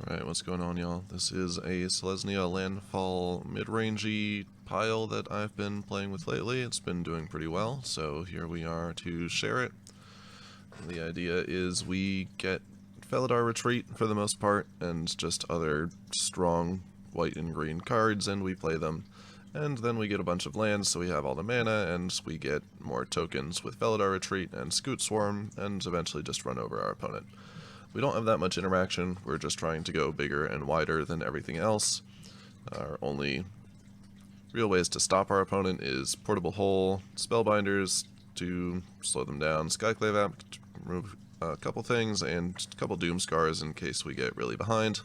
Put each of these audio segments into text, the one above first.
Alright, what's going on, y'all? This is a Selesnya Landfall mid-rangey pile that I've been playing with lately. It's been doing pretty well, so here we are to share it. The idea is we get Felidar Retreat for the most part, and just other strong white and green cards, and we play them. And then we get a bunch of lands, so we have all the mana, and we get more tokens with Felidar Retreat and Scute Swarm, and eventually just run over our opponent. We don't have that much interaction, we're just trying to go bigger and wider than everything else. Our only real ways to stop our opponent is Portable Hole, Spellbinders to slow them down, Skyclave App to remove a couple things, and a couple Doom Scars in case we get really behind.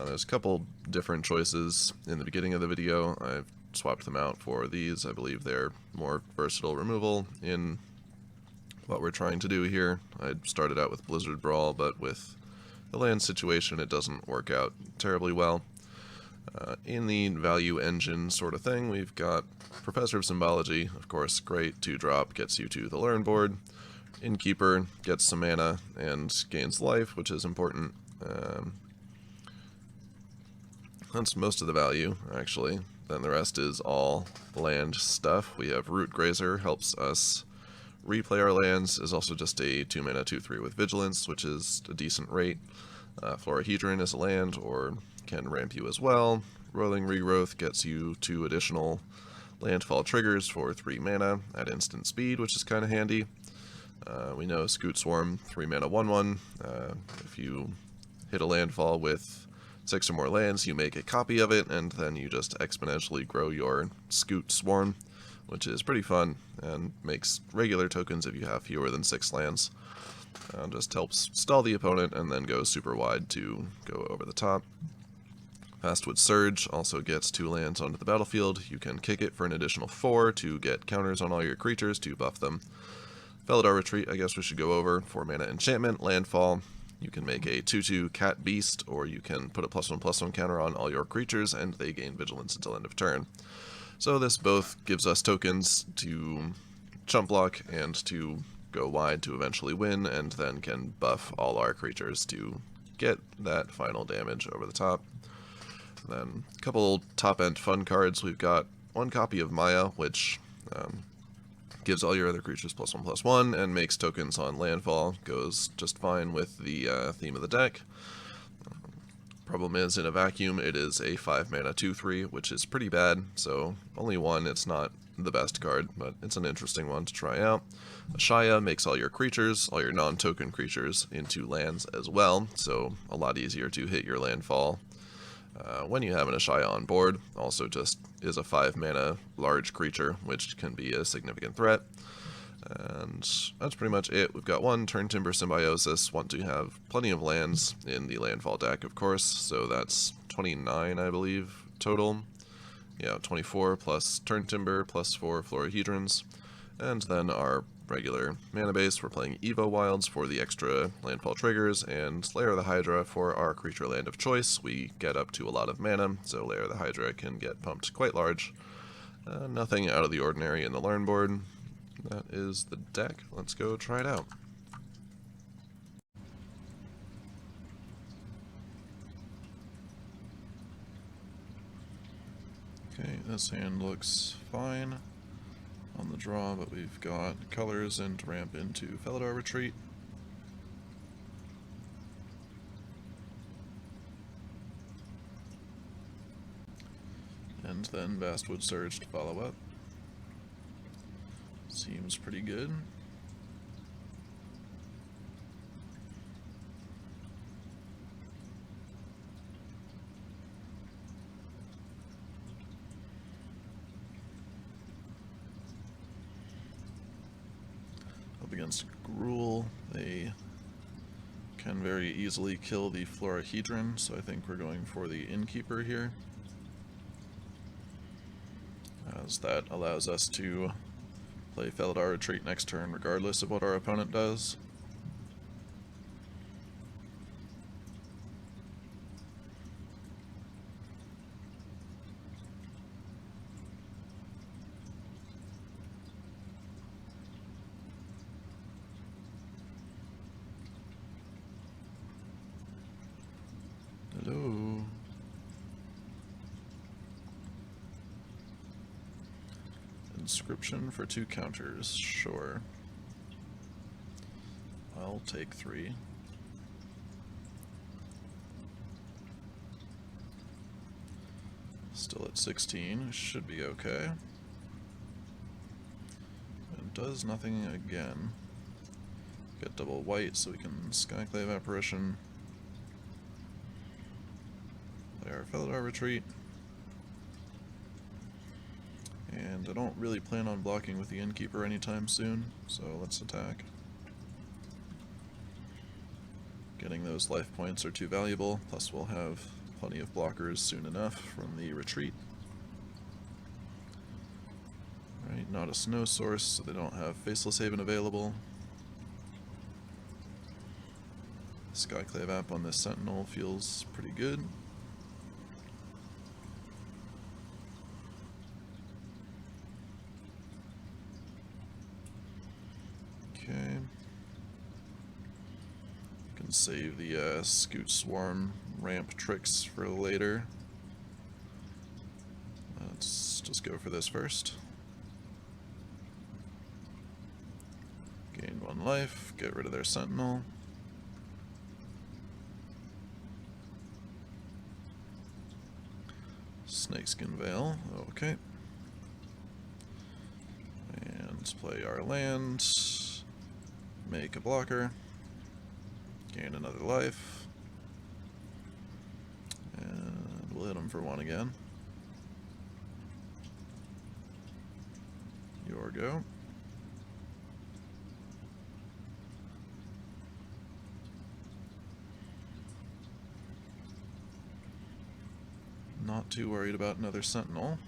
There's a couple different choices in the beginning of the video. I've swapped them out for these. I believe they're more versatile removal in what we're trying to do here. I started out with Blizzard Brawl, but with the land situation it doesn't work out terribly well. In the value engine sort of thing, we've got Professor of Symbology, of course, great 2-drop, gets you to the learn board. Innkeeper gets some mana and gains life, which is important. That's most of the value, actually. Then the rest is all land stuff. We have Root Grazer, helps us replay our lands, is also just a 2-mana 2/3 with Vigilance, which is a decent rate. Florahedron is a land, or can ramp you as well. Rolling Regrowth gets you 2 additional landfall triggers for 3 mana at instant speed, which is kind of handy. We know Scute Swarm, 3 mana 1/1. If you hit a landfall with 6 or more lands, you make a copy of it, and then you just exponentially grow your Scute Swarm, which is pretty fun, and makes regular tokens if you have fewer than 6 lands. Just helps stall the opponent, and then go super wide to go over the top. Fastwood Surge also gets 2 lands onto the battlefield. You can kick it for an additional 4 to get counters on all your creatures to buff them. Felidar Retreat, I guess we should go over. 4 mana enchantment, landfall. You can make a 2/2 cat beast, or you can put a +1/+1 counter on all your creatures, and they gain vigilance until end of turn. So this both gives us tokens to chump block and to go wide to eventually win, and then can buff all our creatures to get that final damage over the top. Then a couple top-end fun cards. We've got 1 copy of Maya, which gives all your other creatures +1/+1 and makes tokens on landfall. Goes just fine with the theme of the deck. Problem is, in a vacuum, it is a 5 mana 2/3, which is pretty bad, so only 1, it's not the best card, but it's an interesting one to try out. Ashaya makes all your creatures, all your non-token creatures, into lands as well, so a lot easier to hit your landfall when you have an Ashaya on board. Also just is a 5 mana large creature, which can be a significant threat. And that's pretty much it. We've got 1 Turn Timber Symbiosis, want to have plenty of lands in the landfall deck, of course, so that's 29, I believe, total. Yeah, 24 plus Turn Timber plus 4 Florahedrons. And then our regular mana base, we're playing Evo Wilds for the extra landfall triggers, and Lair of the Hydra for our creature land of choice. We get up to a lot of mana, so Lair of the Hydra can get pumped quite large. Nothing out of the ordinary in the learn board. That is the deck. Let's go try it out. Okay, this hand looks fine on the draw, but we've got colors and ramp into Felidar Retreat. And then Vastwood Surge to follow up. Seems pretty good. Up against Gruul, they can very easily kill the Florahedron, so I think we're going for the Innkeeper here, as that allows us to play Felidar Retreat next turn regardless of what our opponent does. Conscription for 2 counters, sure. I'll take 3. Still at 16, should be okay. It does nothing again. Get double white so we can Skyclave Apparition. Play our Felidar Retreat. And I don't really plan on blocking with the Innkeeper anytime soon, so let's attack. Getting those life points are too valuable, plus we'll have plenty of blockers soon enough from the retreat. Right, not a snow source, so they don't have Faceless Haven available. Skyclave App on this Sentinel feels pretty good. Okay. Can save the Scute Swarm ramp tricks for later. Let's just go for this first. Gain 1 life, get rid of their Sentinel. Snakeskin Veil, okay. And play our land, make a blocker, gain another life, and we'll hit him for 1 again. Your go. Not too worried about another Sentinel.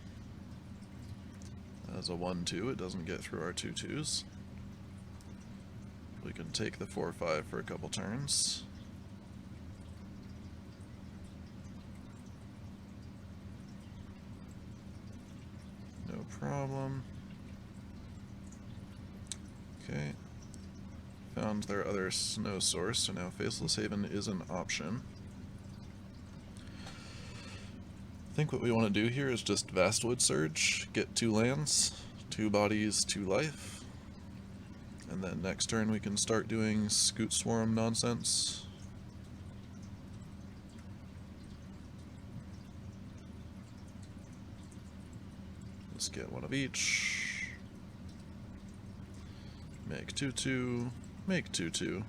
As a 1-2, it doesn't get through our 2-2s. We can take the 4-5 for a couple turns. No problem. Okay. Found their other snow source, so now Faceless Haven is an option. I think what we want to do here is just Vastwood Surge, get 2 lands, 2 bodies, 2 life, and then next turn we can start doing Scute Swarm nonsense. Let's get 1 of each, make 2-2, make 2-2.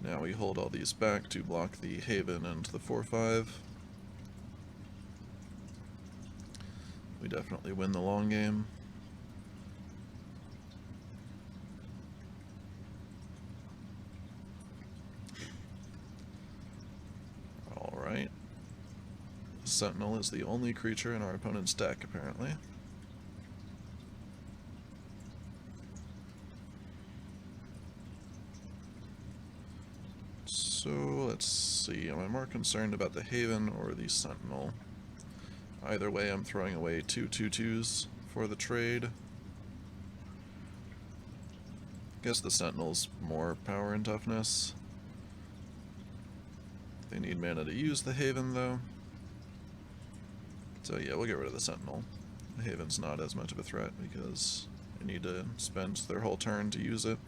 Now we hold all these back to block the Haven and the 4-5. We definitely win the long game. Alright. Sentinel is the only creature in our opponent's deck, apparently. So, let's see, am I more concerned about the Haven or the Sentinel? Either way, I'm throwing away 2 2/2s for the trade. Guess the Sentinel's more power and toughness. They need mana to use the Haven, though. So yeah, we'll get rid of the Sentinel. The Haven's not as much of a threat because they need to spend their whole turn to use it.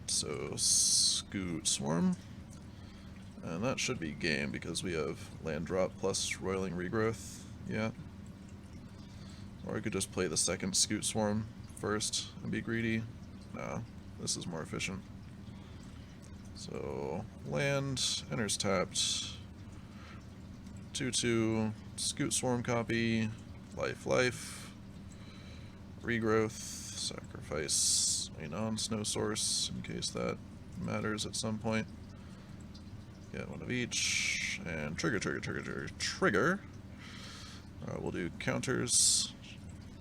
So, Scute Swarm, and that should be game because we have land drop plus Roiling Regrowth, yeah. Or I could just play the second Scute Swarm first and be greedy. Nah, this is more efficient. So, land, enters tapped, 2-2, Scute Swarm copy, life, regrowth, sacrifice a non-snow source, in case that matters at some point. Get 1 of each, and trigger. We'll do counters,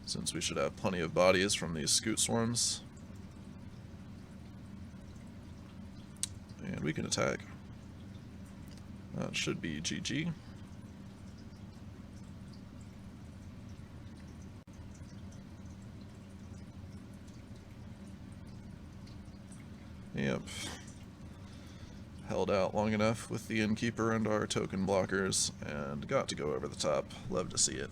since we should have plenty of bodies from these Scute Swarms. And we can attack. That should be GG. Yep. held out long enough with the Innkeeper and our token blockers, and got to go over the top. Love to see it.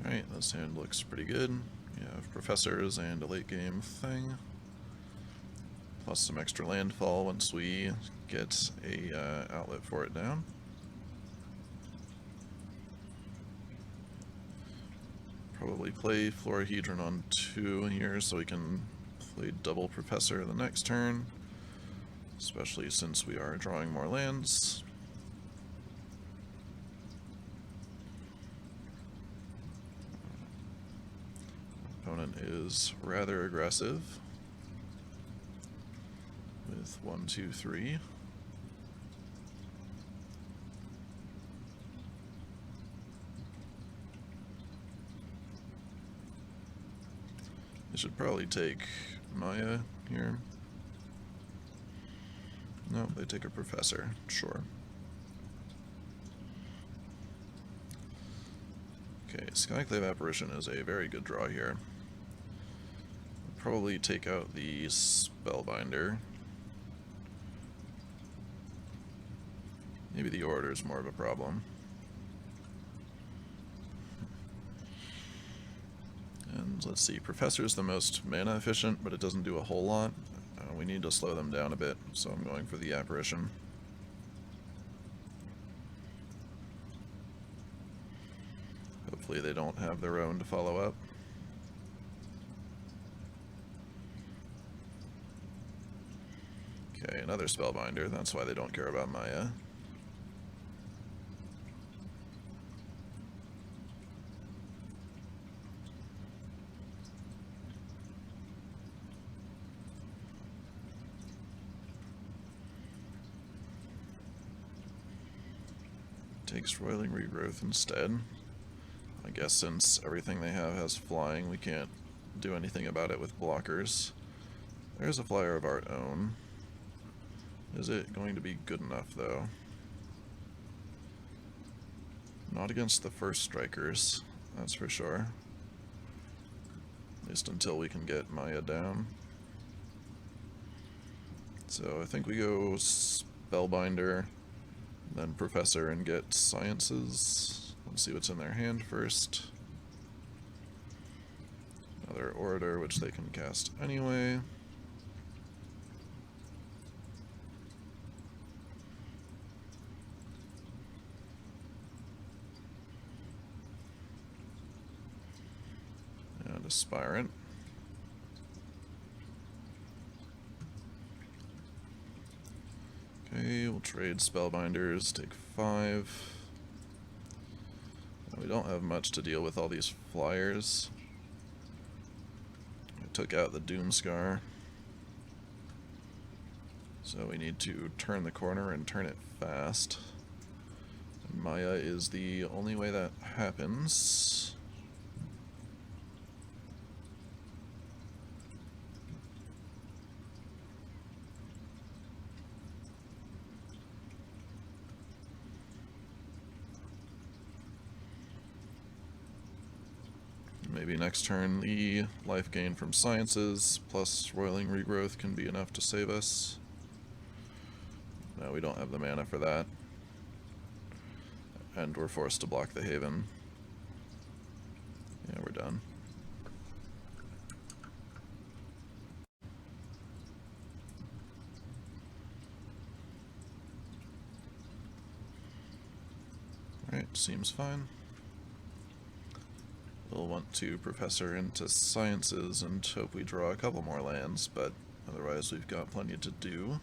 Alright, this hand looks pretty good. You have Professors and a late game thing. Plus some extra Landfall once we get a outlet for it down. Probably play Florahedron on 2 here so we can play double Professor the next turn, especially since we are drawing more lands. Opponent is rather aggressive with 1, 2, 3. They should probably take Maya here. No, they take a Professor, sure. Okay, Skyclave Apparition is a very good draw here. Probably take out the Spellbinder. Maybe the Order is more of a problem. And let's see, Professor is the most mana efficient, but it doesn't do a whole lot. We need to slow them down a bit, so I'm going for the Apparition. Hopefully they don't have their own to follow up. Okay, another Spellbinder, that's why they don't care about Maya. Takes Roiling Regrowth instead. I guess since everything they have has flying, we can't do anything about it with blockers. There's a flyer of our own. Is it going to be good enough, though? Not against the first strikers, that's for sure. At least until we can get Maya down. So I think we go Spellbinder, then Professor, and get Sciences. Let's see what's in their hand first. Another Orator, which they can cast anyway. And Aspirant. Okay, we'll trade Spellbinders, take 5. We don't have much to deal with all these flyers. I took out the Doomscar. So we need to turn the corner and turn it fast. And Maya is the only way that happens. Maybe next turn the life gain from Sciences plus Roiling Regrowth can be enough to save us. No, we don't have the mana for that. And we're forced to block the Haven. Yeah, we're done. Alright, seems fine. We'll want to Professor into Sciences and hope we draw a couple more lands, but otherwise we've got plenty to do.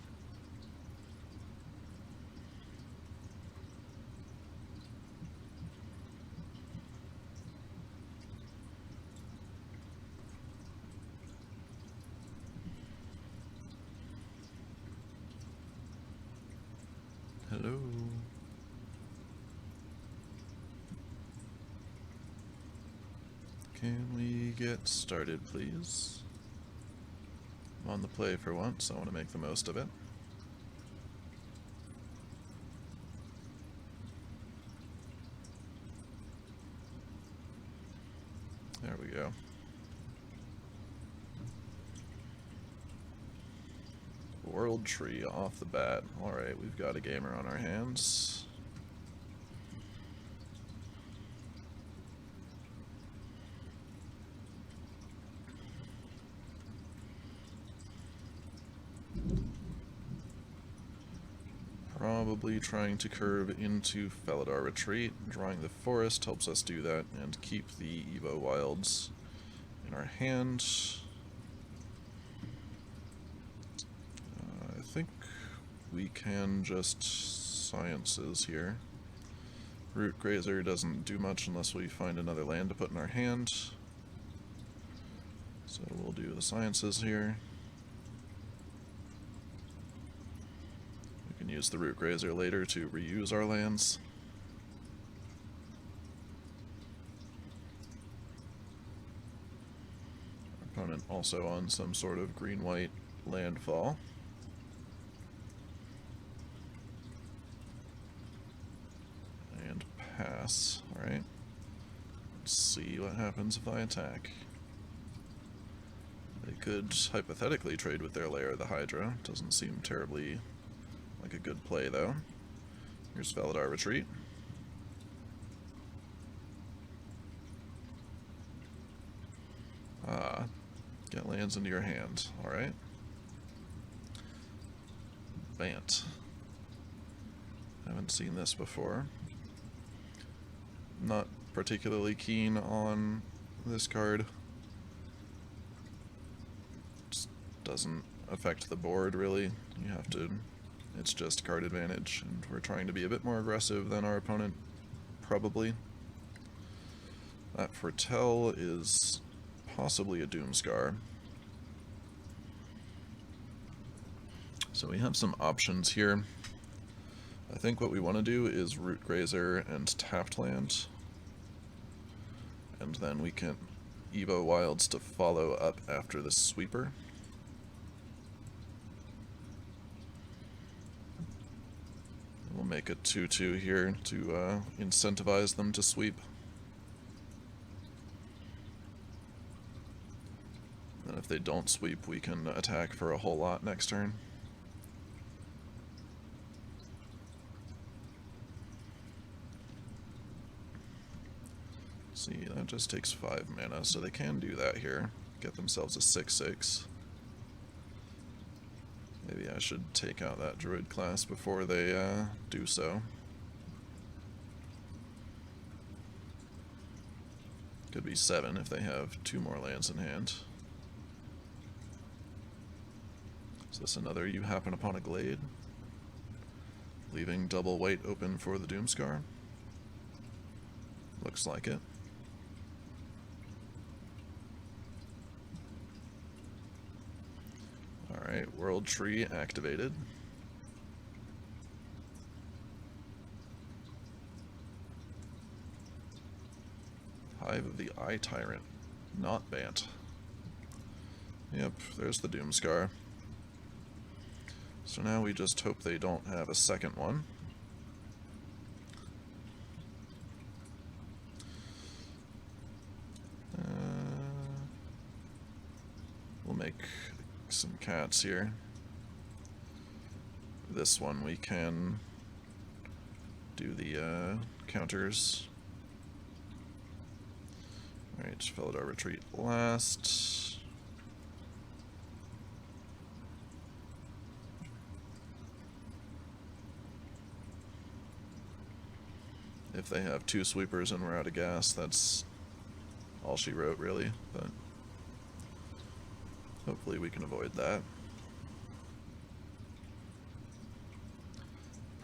Hello. Can we get started, please? I'm on the play for once, I want to make the most of it. we go. World Tree off the bat. Alright, we've got a gamer on our hands. Probably trying to curve into Felidar Retreat. Drawing the forest helps us do that and keep the Evo Wilds in our hand. I think we can just Sciences here. Root Grazer doesn't do much unless we find another land to put in our hand. So we'll do the Sciences here. We can use the Root Grazer later to reuse our lands. Our opponent also on some sort of green-white landfall. And pass. Alright. Let's see what happens if I attack. They could hypothetically trade with their Lair of the Hydra. Doesn't seem terribly like a good play, though. Here's Felidar Retreat. Ah, get lands into your hand. Alright. Bant. Haven't seen this before. Not particularly keen on this card. Just doesn't affect the board, really. You have to... It's just card advantage, and we're trying to be a bit more aggressive than our opponent, probably. That Foretell is possibly a Doomscar. So we have some options here. I think what we want to do is Root Grazer and Tapped Land. And then we can Evo Wilds to follow up after the Sweeper. We'll make a 2-2 here to incentivize them to sweep. And if they don't sweep, we can attack for a whole lot next turn. See, that just takes 5 mana, so they can do that here. Get themselves a 6/6. Maybe I should take out that Druid class before they do so. Could be 7 if they have 2 more lands in hand. Is this another You Happen Upon a Glade? Leaving double white open for the Doomscar? Looks like it. Alright, World Tree activated. Hive of the Eye Tyrant. Not Bant. Yep, there's the Doomscar. So now we just hope they don't have a second one. We'll make some cats here. This one we can do the counters. Alright, Felidar Retreat last. If they have 2 sweepers and we're out of gas, that's all she wrote, really, but hopefully we can avoid that.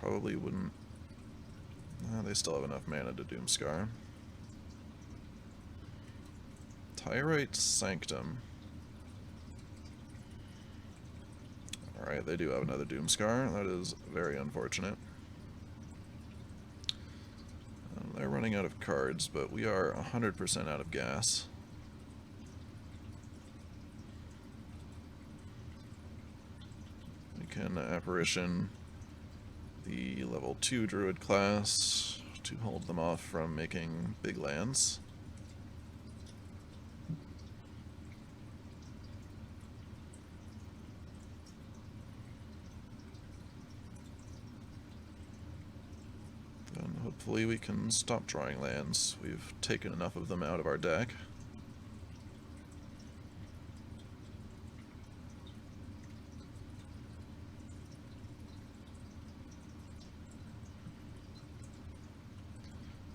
Probably wouldn't... they still have enough mana to Doomscar. Tyrite Sanctum. Alright, they do have another Doomscar. That is very unfortunate. They're running out of cards, but we are 100% out of gas. We can Apparition the level 2 Druid class to hold them off from making big lands. hopefully we can stop drawing lands. We've taken enough of them out of our deck.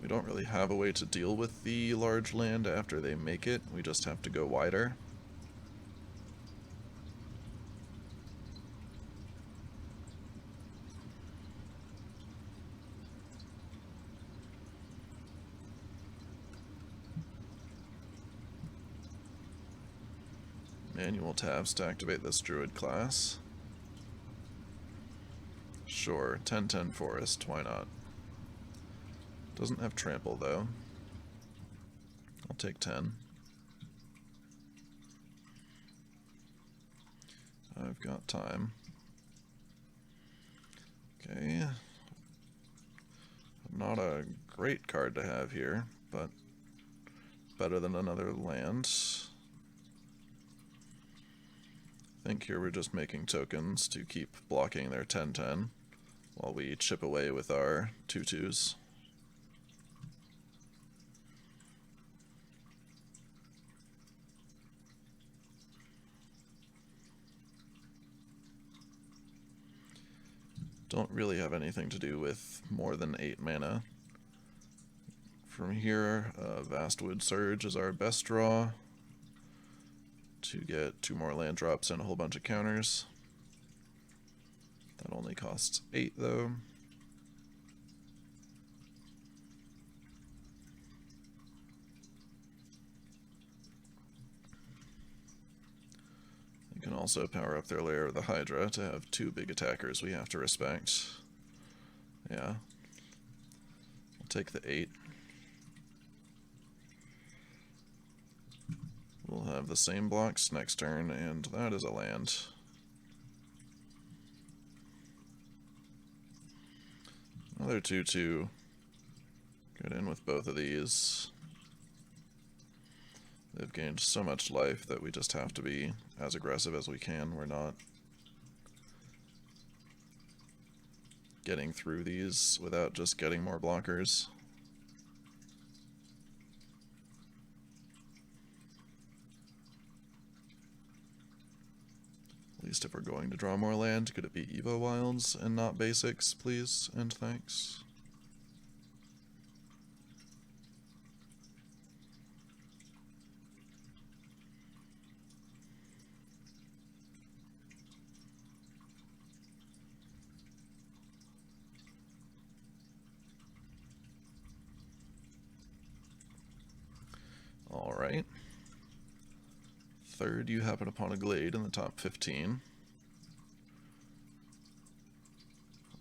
We don't really have a way to deal with the large land after they make it. We just have to go wider. Manual tabs to activate this druid class. Sure, 10-10 forest, why not? Doesn't have trample though. I'll take 10. I've got time. Okay. Not a great card to have here, but better than another land. I think here we're just making tokens to keep blocking their 10-10 while we chip away with our 2/2s. Don't really have anything to do with more than 8 mana. From here, Vastwood Surge is our best draw to get 2 more land drops and a whole bunch of counters. That only costs 8 though. You can also power up their Lair of the Hydra to have 2 big attackers we have to respect. Yeah. I'll take the 8. We'll have the same blocks next turn, and that is a land. Another 2/2. Get in with both of these. They've gained so much life that we just have to be as aggressive as we can. We're not getting through these without just getting more blockers. At least if we're going to draw more land, could it be Evo Wilds and not basics, please, and thanks. Alright. Third, you happen upon a glade in the top 15.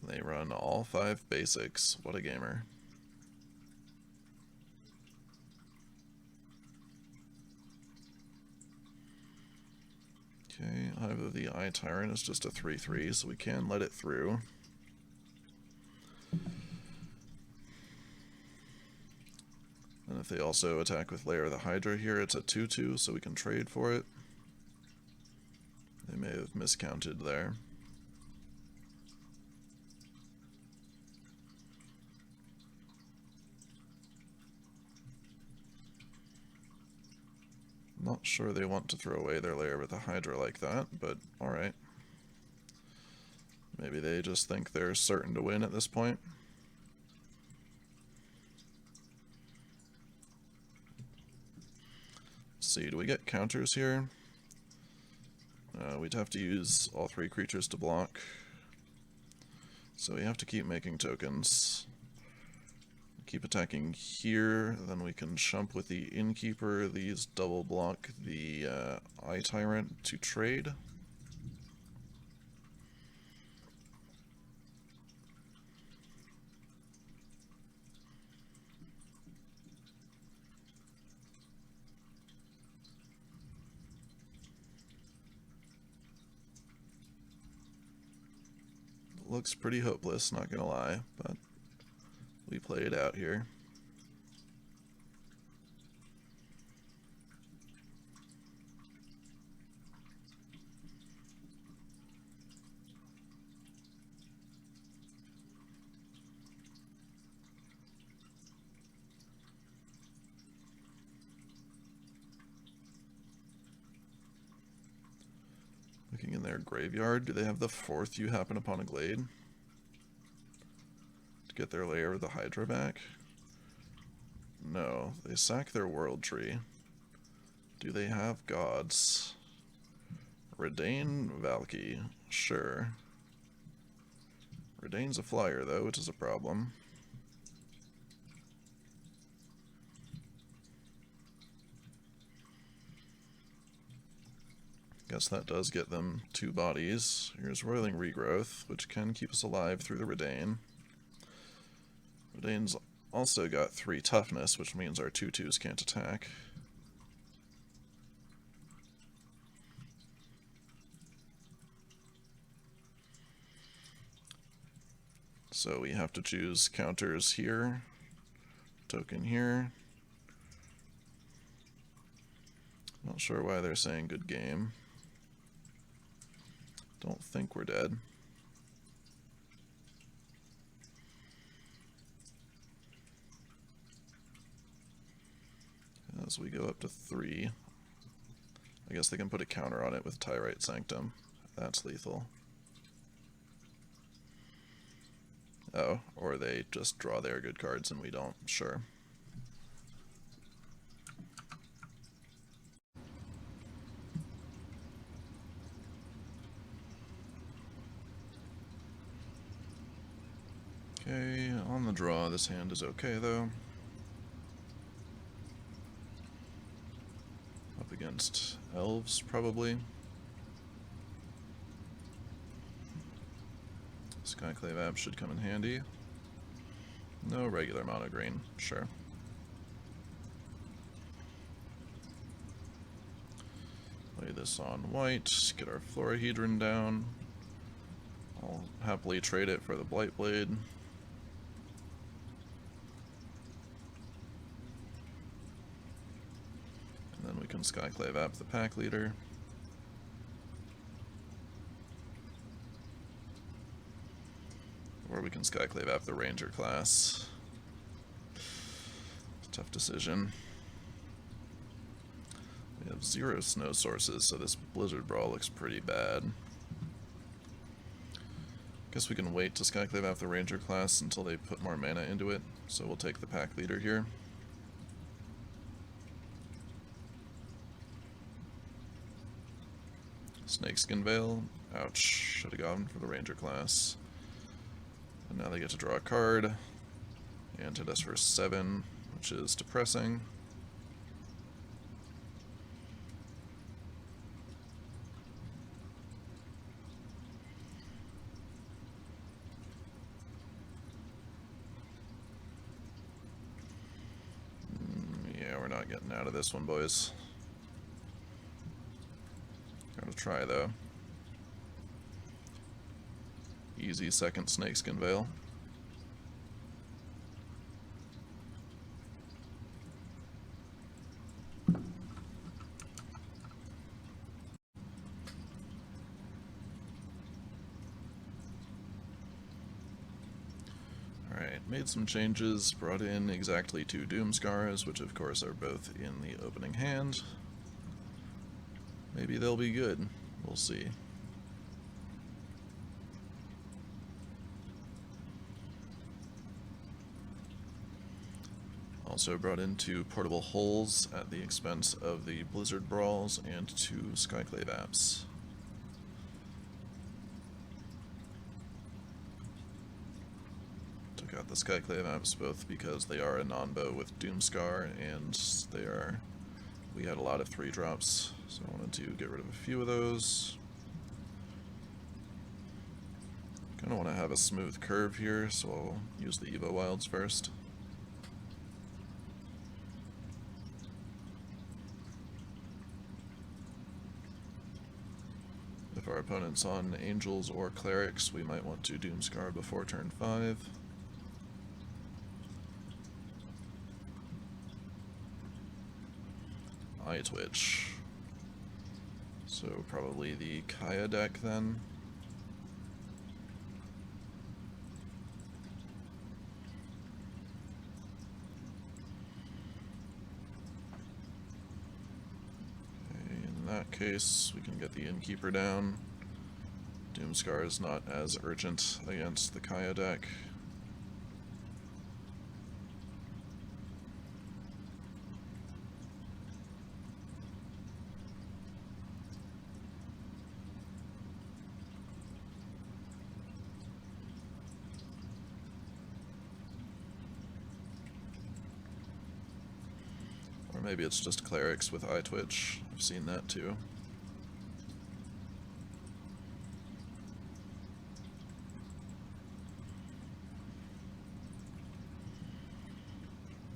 They run all 5 basics. What a gamer. Okay, either the Eye Tyrant is just a 3/3, so we can let it through. And if they also attack with Lair of the Hydra here, it's a 2/2, so we can trade for it. They may have miscounted there. Not sure they want to throw away their Lair with a Hydra like that, but alright. Maybe they just think they're certain to win at this point. Let's see, do we get counters here? We'd have to use all 3 creatures to block. So we have to keep making tokens. Keep attacking here, then we can jump with the Innkeeper. These double block the Eye Tyrant to trade. Looks pretty hopeless, not gonna lie, but we play it out here. graveyard. Do they have the 4th you happen upon a glade? To get their Lair of the Hydra back? No, they sack their World Tree. Do they have gods? Redain Valky, sure. Redain's a flyer though, which is a problem. Guess that does get them 2 bodies. Here's Roiling Regrowth, which can keep us alive through the Redain. Redain's also got 3 toughness, which means our 2/2s can't attack. So we have to choose counters here, token here. Not sure why they're saying good game. Don't think we're dead. As we go up to 3, I guess they can put a counter on it with Tyrite Sanctum. That's lethal. Oh, or they just draw their good cards and we don't. Sure. Okay, on the draw, this hand is okay though. Up against elves, probably. Skyclave App should come in handy. No regular mono green, sure. Play this on white, get our Florahedron down. I'll happily trade it for the Blightblade. And then we can Skyclave App the pack leader. Or we can Skyclave App the Ranger class. Tough decision. We have 0 snow sources, so this Blizzard Brawl looks pretty bad. Guess we can wait to Skyclave App the Ranger class until they put more mana into it, so we'll take the pack leader here. Snakeskin Veil. Ouch. Should have gone for the Ranger class. And now they get to draw a card, and hit us for 7, which is depressing. Yeah, we're not getting out of this one, boys. Gotta try, though. Easy second Snakeskin Veil. Alright, made some changes, brought in exactly 2 Doomskars, which of course are both in the opening hand. Maybe they'll be good. We'll see. Also brought in 2 portable holes at the expense of the Blizzard Brawls and 2 Skyclave Apps. Took out the Skyclave Apps both because they are a non-bow with Doomskar and we had a lot of 3-drops, so I wanted to get rid of a few of those. Kinda want to have a smooth curve here, so I'll use the Evo Wilds first. If our opponent's on Angels or Clerics, we might want to Doomskar before turn 5. Eye Twitch. So probably the Kaya deck then. In that case, we can get the Innkeeper down. Doomscar is not as urgent against the Kaya deck. Or maybe it's just clerics with eye twitch. I've seen that too.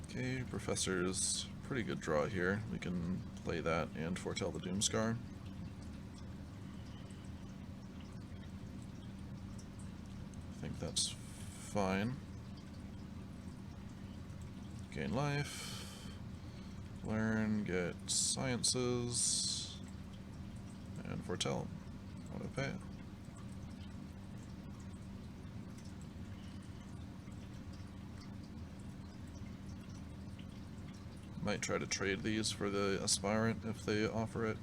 Okay, Professor's pretty good draw here. We can play that and foretell the Doomscar. I think that's fine. Gain life. Learn, get sciences, and foretell. Auto pay. Might try to trade these for the aspirant if they offer it.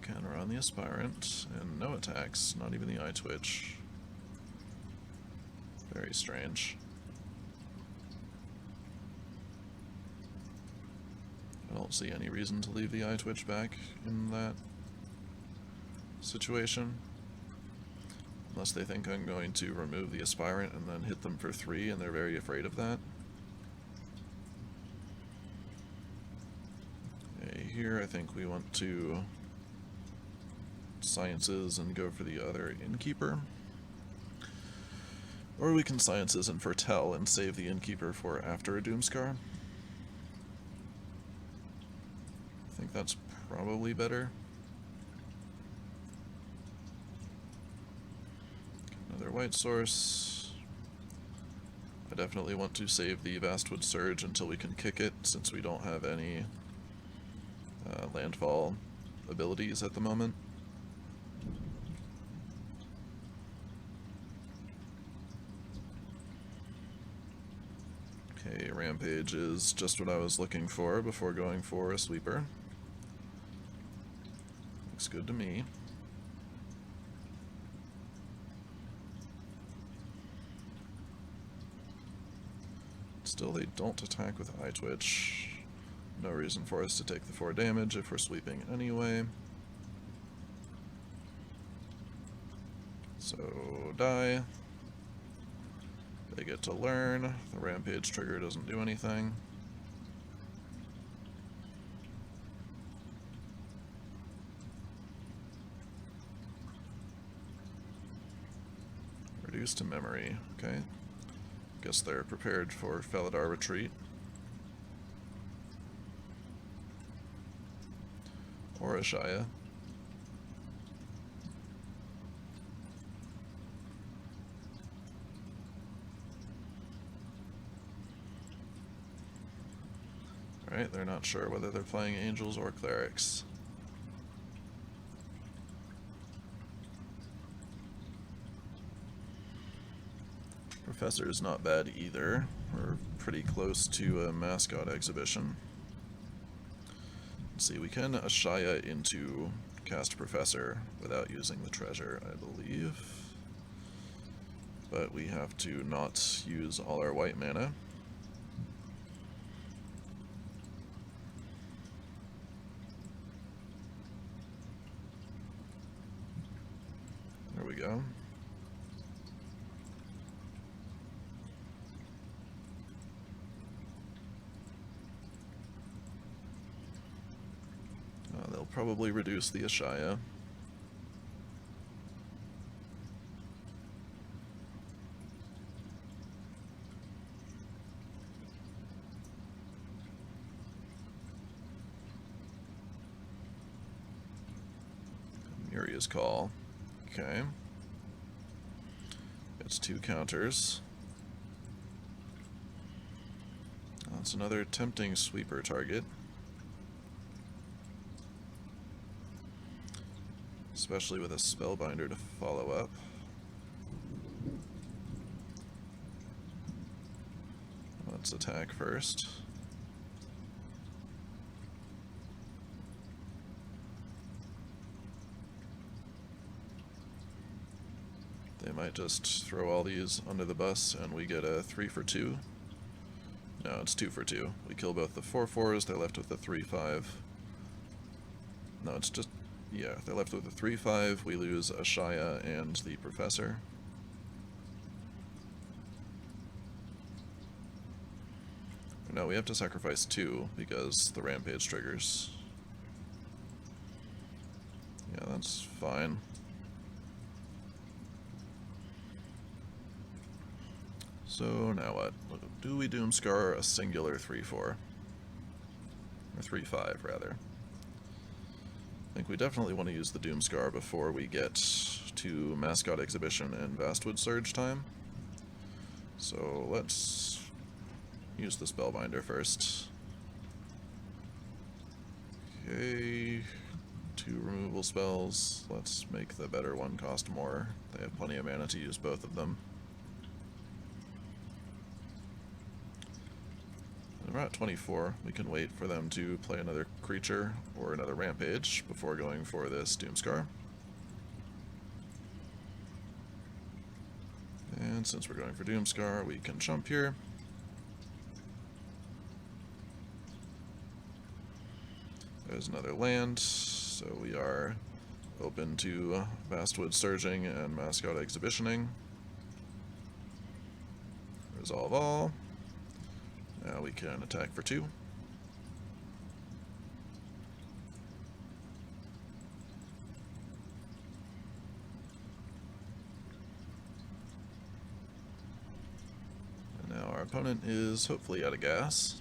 Counter on the aspirant, and no attacks, not even the eye twitch. Very strange. I don't see any reason to leave the eye twitch back in that situation. Unless they think I'm going to remove the aspirant and then hit them for 3, and they're very afraid of that. Okay, here I think we want to sciences and go for the other innkeeper, or we can sciences and foretell and save the innkeeper for after a Doomscar. I think that's probably better. Another white source. I definitely want to save the Vastwood Surge until we can kick it, since we don't have any landfall abilities at the moment. Okay, Rampage is just what I was looking for before going for a sweeper. Looks good to me. Still, they don't attack with eye twitch. No reason for us to take the 4 damage if we're sweeping anyway. So, die. They get to learn. The Rampage trigger doesn't do anything. Reduce to memory. Okay. Guess they're prepared for Felidar retreat. Or a Shaya. Alright, they're not sure whether they're playing angels or clerics. Professor's not bad either. We're pretty close to a mascot exhibition. Let's see, we can Ashaya into cast Professor without using the treasure, I believe. But we have to not use all our white mana. There we go. They'll probably reduce the Ashaya. Muria's Call. Okay. That's 2 counters. That's another tempting sweeper target. Especially with a Spellbinder to follow up. Let's attack first. They might just throw all these under the bus and we get a 3 for 2. No, it's 2 for 2. We kill both the 4/4s, they're left with the 3/5. No, it's just, yeah, they're left with the 3/5, we lose a Shaya and the Professor. No, we have to sacrifice 2 because the Rampage triggers. Yeah, that's fine. So now what? Do we Doomscar a singular 3/4? Or 3/5, rather. I think we definitely want to use the Doomscar before we get to Mascot Exhibition and Vastwood Surge time. So let's use the Spellbinder first. Okay, 2 removal spells. Let's make the better one cost more. They have plenty of mana to use both of them. We're at 24. We can wait for them to play another creature or another Rampage before going for this Doomscar. And since we're going for Doomscar, we can jump here. There's another land, so we are open to Vastwood Surging and Mascot Exhibitioning. Resolve all. Now we can attack for 2. And now our opponent is hopefully out of gas.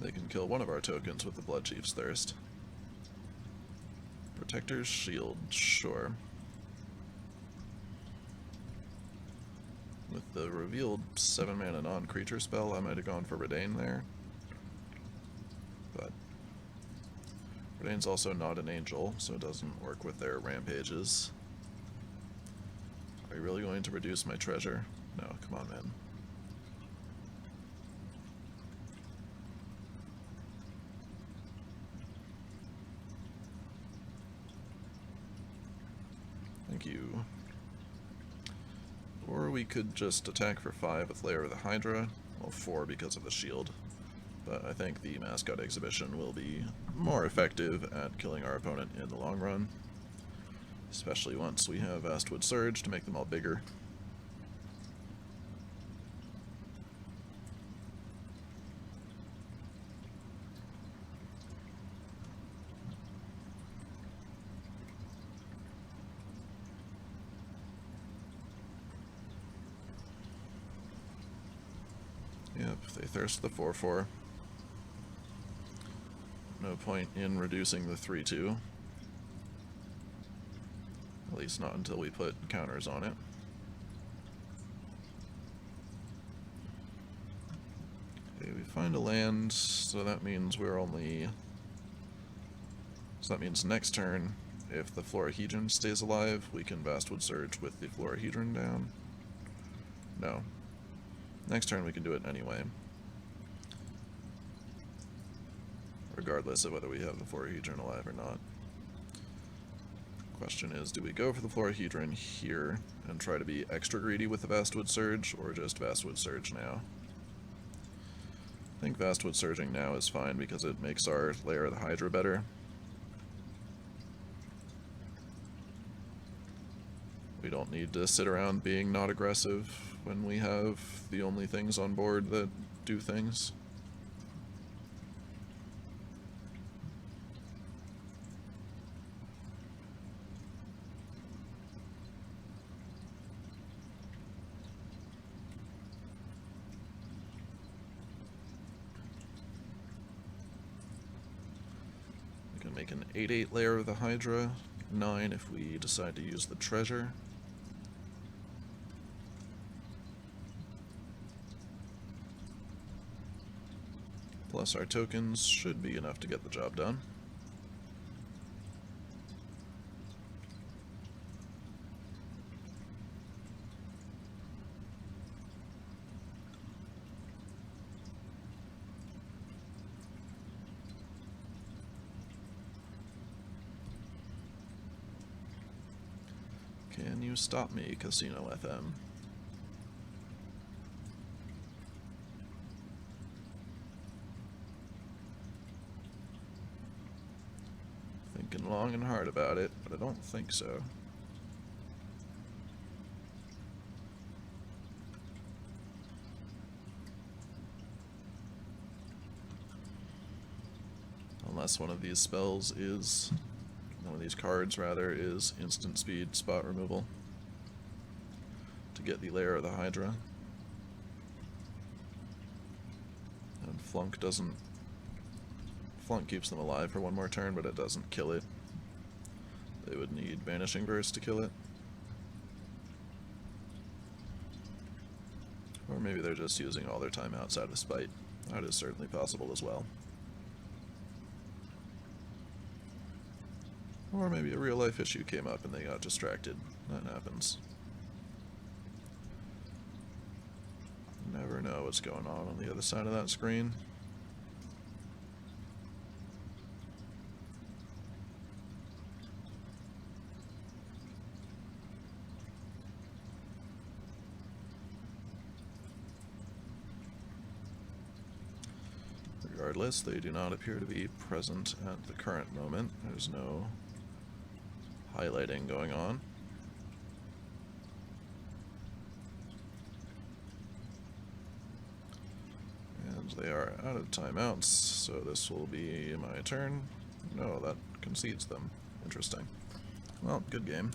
They can kill one of our tokens with the Bloodchief's Thirst. Protector's Shield, sure. With the revealed 7-mana non-creature spell, I might have gone for Redain there. But Redain's also not an angel, so it doesn't work with their rampages. Are you really going to reduce my treasure? No, come on, man. Thank you. Or we could just attack for 5 with Lair of the Hydra. Well, 4 because of the shield. But I think the Mascot Exhibition will be more effective at killing our opponent in the long run. Especially once we have Vastwood Surge to make them all bigger. Yep, they thirst the 4/4. No point in reducing the 3/2. At least not until we put counters on it. Okay, we find a land, so that means we're only... So that means next turn, if the Florahedron stays alive, we can Vastwood Surge with the Florahedron down. No. Next turn we can do it anyway. Regardless of whether we have the Florahedron alive or not. Question is, do we go for the Florahedron here and try to be extra greedy with the Vastwood Surge, or just Vastwood Surge now? I think Vastwood Surging now is fine because it makes our Lair of the Hydra better. We don't need to sit around being not aggressive when we have the only things on board that do things. Gonna make an 8/8 layer of the Hydra, 9 if we decide to use the treasure. Plus our tokens should be enough to get the job done. Can you stop me, Casino FM? Thinking long and hard about it, but I don't think so. Unless one of these spells is... one of these cards, rather, is instant speed spot removal to get the layer of the Hydra. And Flunk doesn't... Flunk keeps them alive for one more turn, but it doesn't kill it. They would need Vanishing Verse to kill it. Or maybe they're just using all their time outside of Spite. That is certainly possible as well. Or maybe a real-life issue came up and they got distracted. That happens. Never know what's going on the other side of that screen. Regardless, they do not appear to be present at the current moment. There's no highlighting going on. And they are out of timeouts, so this will be my turn. No, that concedes them. Interesting. Well, good game.